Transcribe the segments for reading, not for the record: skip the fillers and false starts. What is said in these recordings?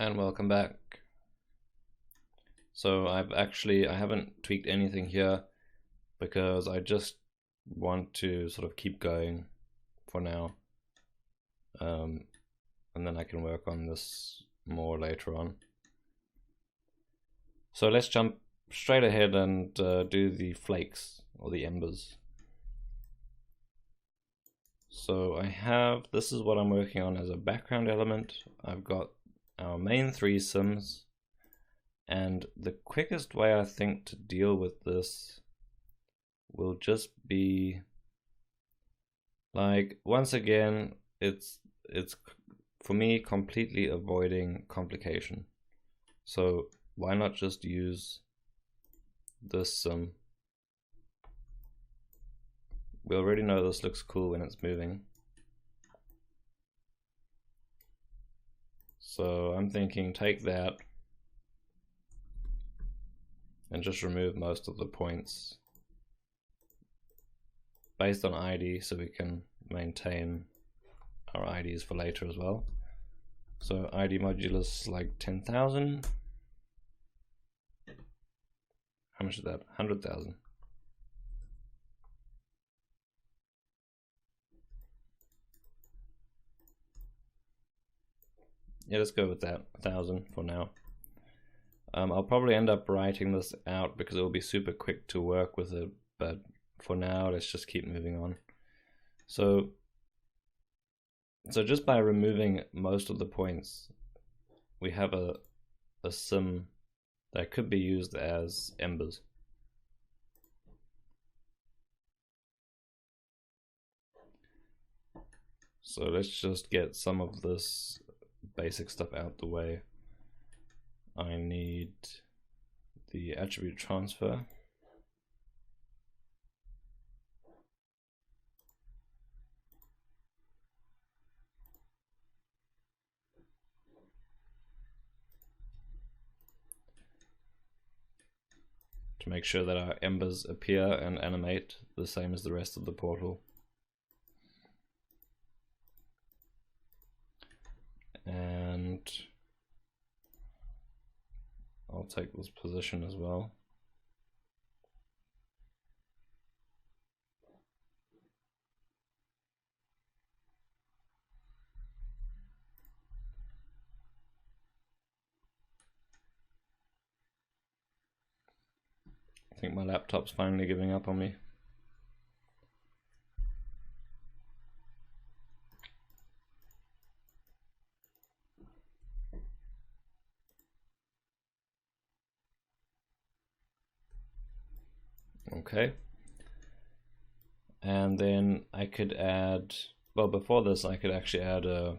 And welcome back. So I haven't tweaked anything here because I just want to sort of keep going for now, and then I can work on this more later on. So let's jump straight ahead and do the flakes or the embers. So this is what I'm working on as a background element. I've got our main three sims, and the quickest way I think to deal with this will just be like, once again, it's for me completely avoiding complication. So why not just use this sim? We already know this looks cool when it's moving. So I'm thinking take that and just remove most of the points based on ID, so we can maintain our IDs for later as well. So ID modulus like 10,000. How much is that? 100,000. Yeah, let's go with that, 1,000 for now. I'll probably end up writing this out because it will be super quick to work with it, but for now, let's just keep moving on. So just by removing most of the points, we have a sim that could be used as embers. So let's just get some of this basic stuff out the way. I need the attribute transfer. To make sure that our embers appear and animate the same as the rest of the portal. And I'll take this position as well. I think my laptop's finally giving up on me. Okay. And then I could add, well, before this I could actually add a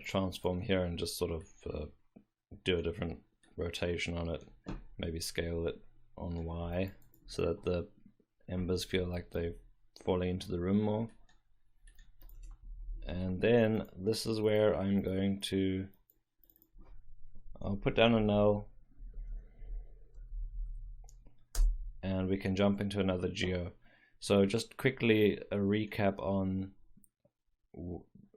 transform here and just sort of do a different rotation on it, maybe scale it on Y so that the embers feel like they're falling into the room more. And then this is where I'm going to, I'll put down a null and we can jump into another geo. So just quickly a recap on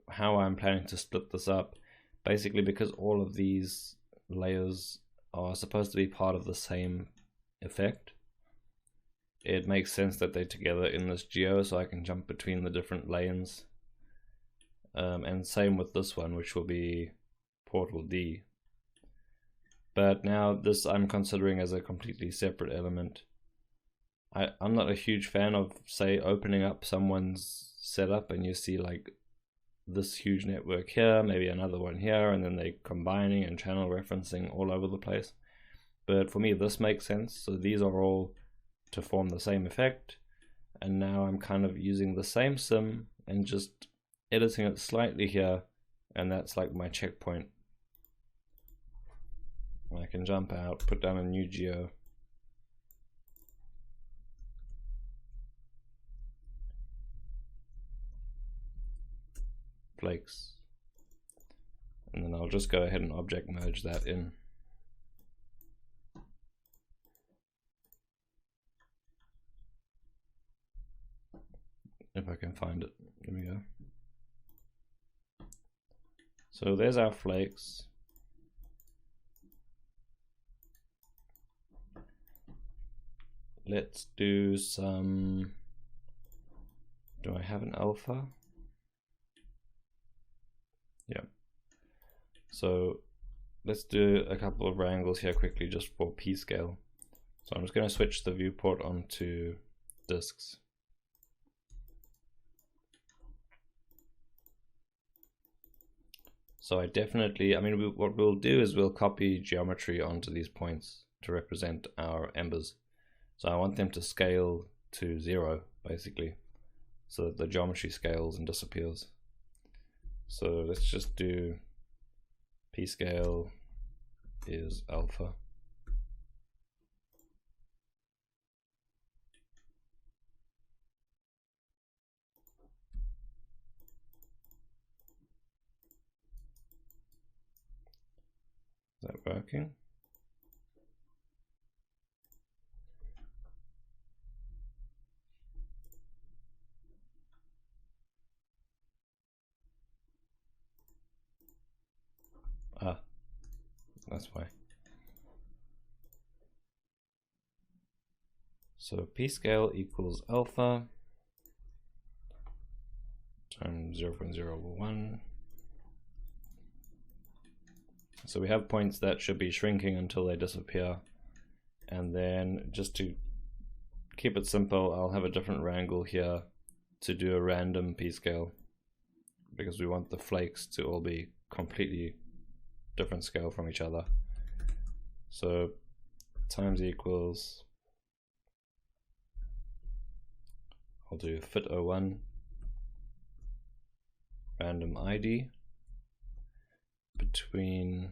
how I'm planning to split this up. Basically, because all of these layers are supposed to be part of the same effect, it makes sense that they're together in this geo, so I can jump between the different lanes. And same with this one, which will be portal D. But now this I'm considering as a completely separate element. I'm not a huge fan of, say, opening up someone's setup and you see like this huge network here, maybe another one here, and then they combining and channel referencing all over the place. But for me, this makes sense. So these are all to form the same effect. And now I'm kind of using the same sim and just editing it slightly here, and that's like my checkpoint. I can jump out, put down a new geo. Flakes. And then I'll just go ahead and object merge that in. If I can find it. There we go. So there's our flakes. let's do some, do I have an alpha? Yeah. So let's do a couple of wrangles here quickly just for P scale. So I'm just going to switch the viewport onto disks. So I mean, what we'll do is we'll copy geometry onto these points to represent our embers. So I want them to scale to 0, basically, so that the geometry scales and disappears. So let's just do P scale is alpha. Is that working? Ah, that's why. So P scale equals alpha times 0.01. So we have points that should be shrinking until they disappear. And then just to keep it simple, I'll have a different wrangle here to do a random P scale, because we want the flakes to all be completely different scale from each other. So times equals, I'll do fit01 random ID between,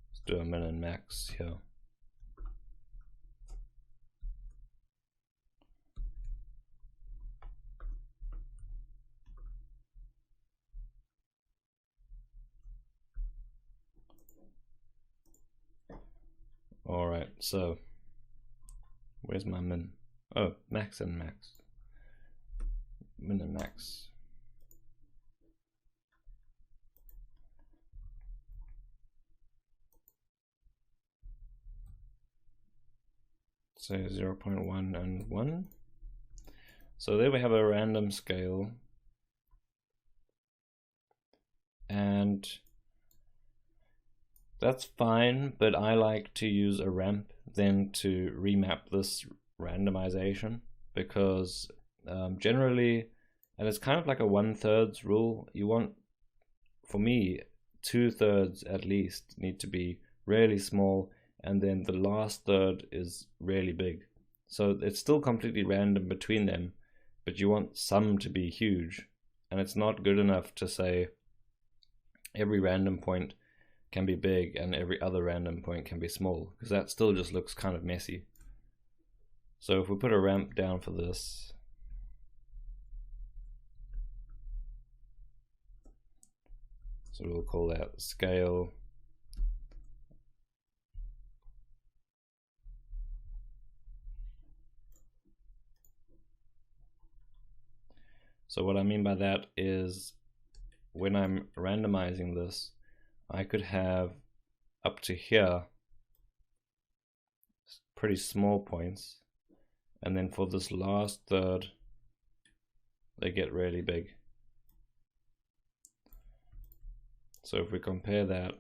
let's do a min and max here. Alright, so where's my min? Oh, max and max. Min and max. So 0.1 and 1. So there we have a random scale. And that's fine, but I like to use a ramp then to remap this randomization, because generally, and it's kind of like a 1/3 rule, you want, for me, 2/3 at least need to be really small, and then the last third is really big. So it's still completely random between them, but you want some to be huge, and it's not good enough to say every random point can be big and every other random point can be small, because that still just looks kind of messy. So if we put a ramp down for this, so we'll call that scale So what I mean by that is, when I'm randomizing this, I could have up to here pretty small points, and then for this last third they get really big. So if we compare that,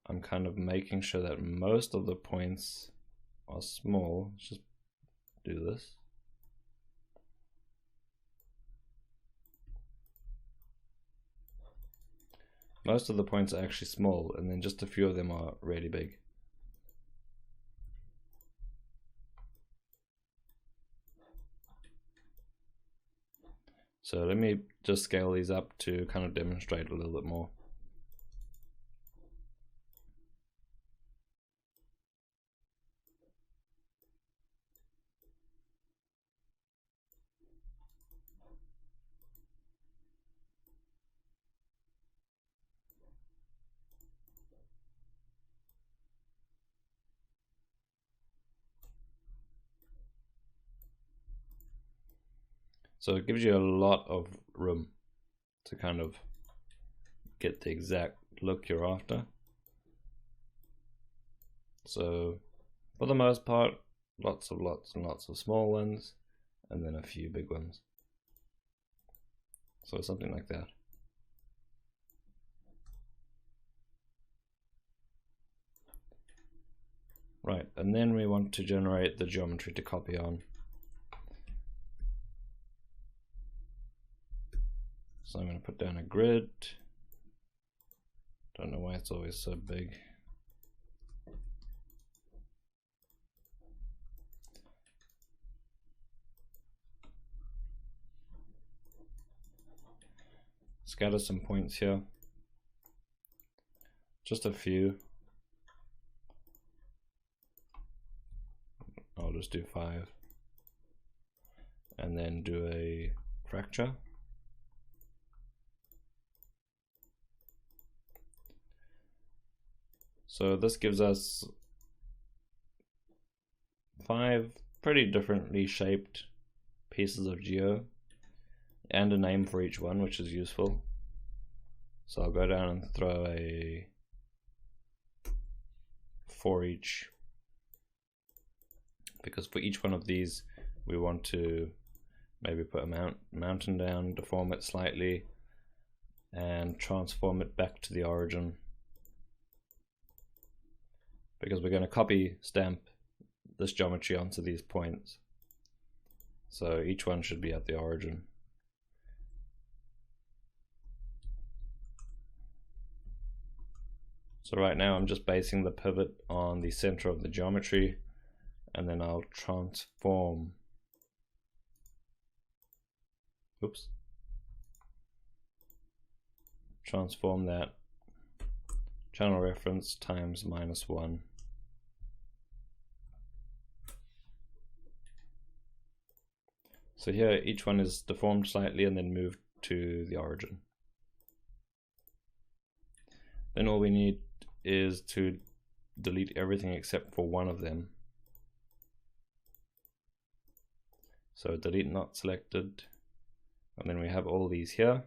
I'm kind of making sure that most of the points are small. Let's just do this. Most of the points are actually small, and then just a few of them are really big. So let me just scale these up to kind of demonstrate a little bit more. So it gives you a lot of room to kind of get the exact look you're after. So for the most part, lots and lots of small ones, and then a few big ones. So something like that. Right, and then we want to generate the geometry to copy on. So I'm going to put down a grid. Don't know why it's always so big. Scatter some points here. Just a few. I'll just do 5. And then do a fracture. So this gives us 5 pretty differently shaped pieces of geo and a name for each one, which is useful. So I'll go down and throw a for each, because for each one of these we want to maybe put a mountain down, deform it slightly, and transform it back to the origin, because we're going to copy stamp this geometry onto these points. So each one should be at the origin. So right now I'm just basing the pivot on the center of the geometry, and then I'll transform. Oops. Transform that channel reference times -1. So here each one is deformed slightly and then moved to the origin. Then all we need is to delete everything except for one of them. So delete not selected, and then we have all these here.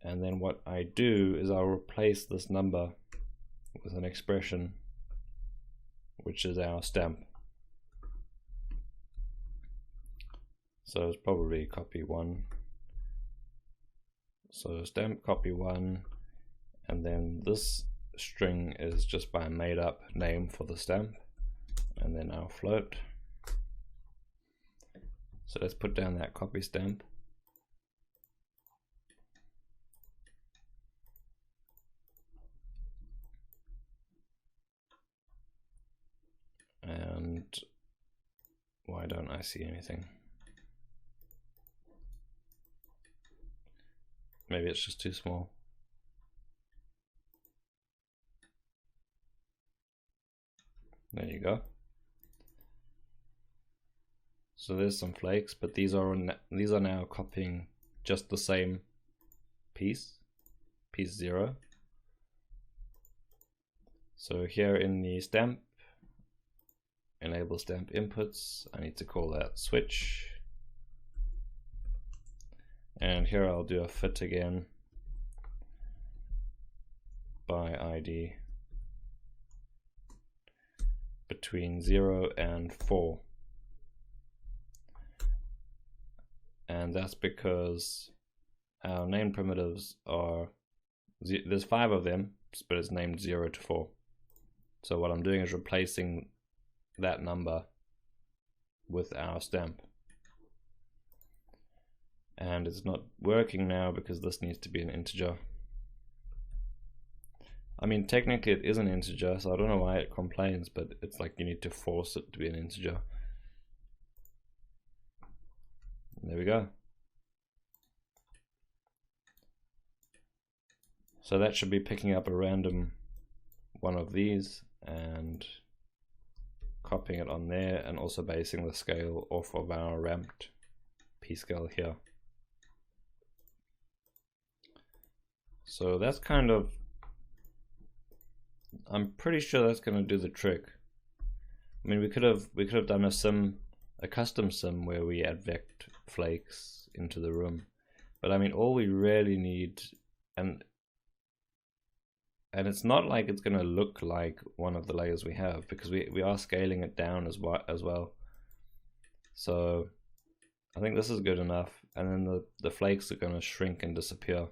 And then what I do is I'll replace this number with an expression, which is our stamp. So it's probably copy 1. So stamp copy 1, and then this string is just my made up name for the stamp, and then our float. So let's put down that copy stamp. And why don't I see anything? Maybe it's just too small. There you go. So there's some flakes, but these are now copying just the same piece 0. So here in the stamp, enable stamp inputs, I need to call that switch. And here I'll do a fit again by ID between 0 and 4. And that's because our name primitives are, there's 5 of them, but it's named 0 to 4. So what I'm doing is replacing that number with our stamp. And it's not working now because this needs to be an integer. I mean, technically it is an integer, so I don't know why it complains, but it's like you need to force it to be an integer. There we go. So that should be picking up a random one of these and copying it on there, and also basing the scale off of our ramped p-scale here. So that's kind of, I'm pretty sure that's going to do the trick. I mean, we could have done a custom sim where we add vect flakes into the room, but I mean, all we really need, and and it's not like it's going to look like one of the layers we have, because we are scaling it down as well. So I think this is good enough, and then the flakes are going to shrink and disappear.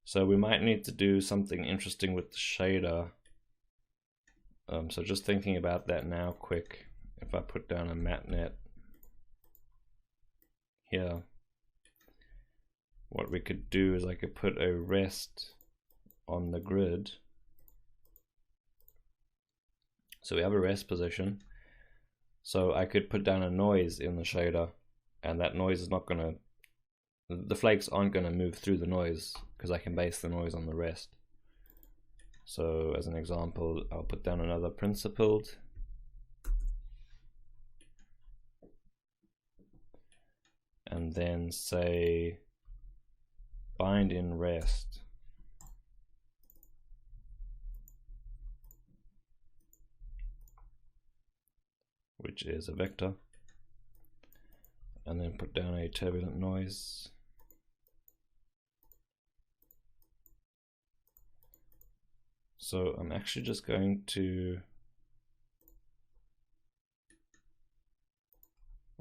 So we might need to do something interesting with the shader. So just thinking about that now quick, if I put down a matte net here, what we could do is I could put a rest on the grid. So we have a rest position. So I could put down a noise in the shader, and that noise is not going to, the flakes aren't going to move through the noise, because I can base the noise on the rest. So as an example, I'll put down another principled. And then say bind in rest. Which is a vector. And then put down a turbulent noise. So I'm actually just going to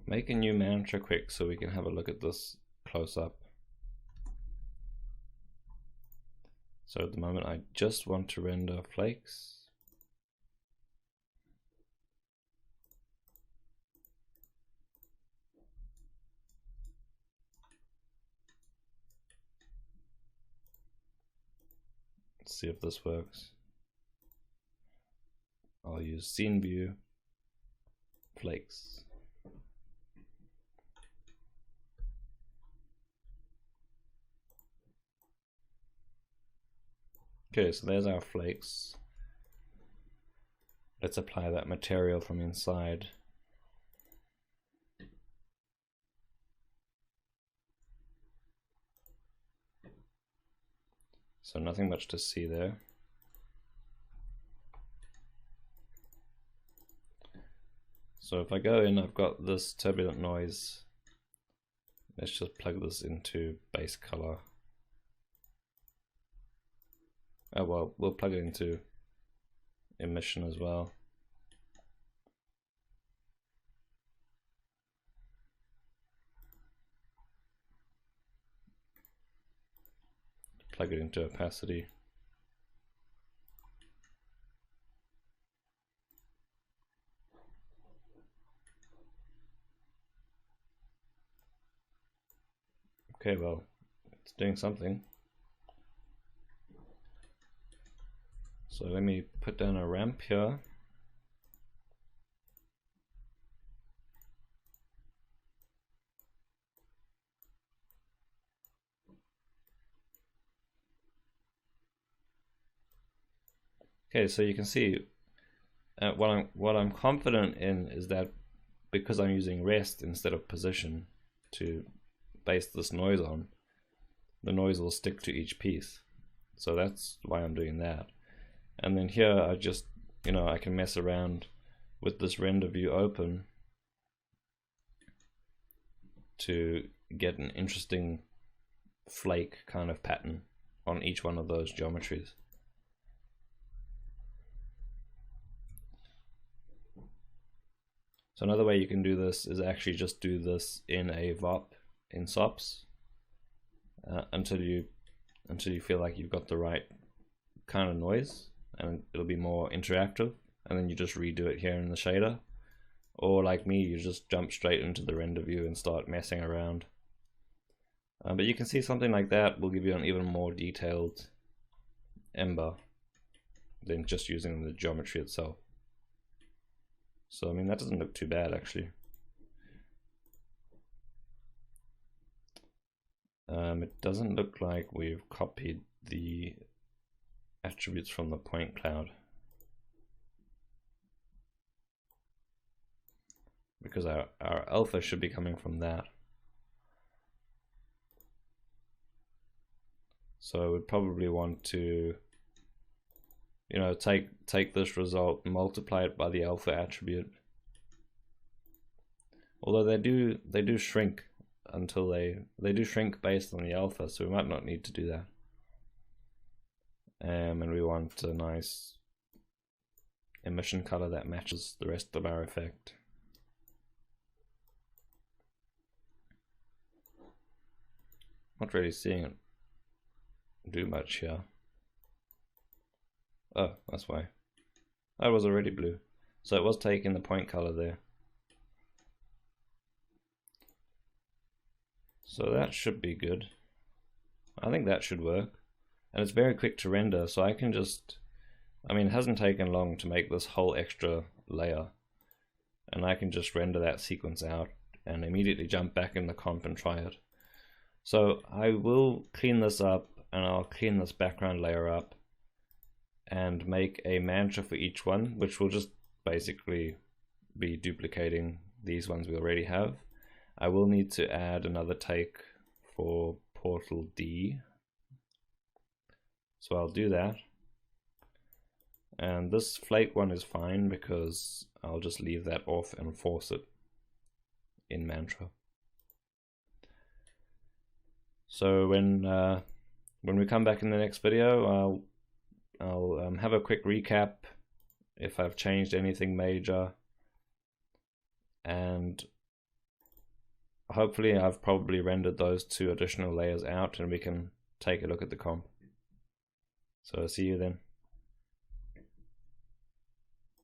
make a new mantra quick so we can have a look at this close up. So at the moment I just want to render flakes. Let's see if this works. I'll use scene view flakes. Okay, so there's our flakes. Let's apply that material from inside. So nothing much to see there. So if I go in, I've got this turbulent noise. Let's just plug this into base color. Oh well, we'll plug it into emission as well. Plug it into opacity. Okay, well, it's doing something. So let me put down a ramp here. Okay, so you can see what I'm confident in is that because I'm using rest instead of position to base this noise on, the noise will stick to each piece. So that's why I'm doing that. And then here I just, I can mess around with this render view open to get an interesting flake kind of pattern on each one of those geometries. So another way you can do this is actually just do this in a VOP in SOPs until you feel like you've got the right kind of noise, and it'll be more interactive, and then you just redo it here in the shader. Or like me, you just jump straight into the render view and start messing around. But you can see something like that will give you an even more detailed ember than just using the geometry itself. So I mean, that doesn't look too bad actually. It doesn't look like we've copied the attributes from the point cloud, because our alpha should be coming from that. So we'd probably want to, take this result, multiply it by the alpha attribute. Although they do shrink until they do shrink based on the alpha, so we might not need to do that. and we want a nice emission color that matches the rest of our effect. Not really seeing it do much here. Oh, that's why. That was already blue. So it was taking the point color there. So that should be good. I think that should work. And it's very quick to render, so I can just, I mean, it hasn't taken long to make this whole extra layer. And I can just render that sequence out and immediately jump back in the comp and try it. So I will clean this up, and I'll clean this background layer up and make a mantra for each one, which will just basically be duplicating these ones we already have. I will need to add another take for portal D. So I'll do that. And this flake one is fine because I'll just leave that off and force it in mantra. So when we come back in the next video, I'll have a quick recap if I've changed anything major, and hopefully I've probably rendered those 2 additional layers out and we can take a look at the comp. So see you then.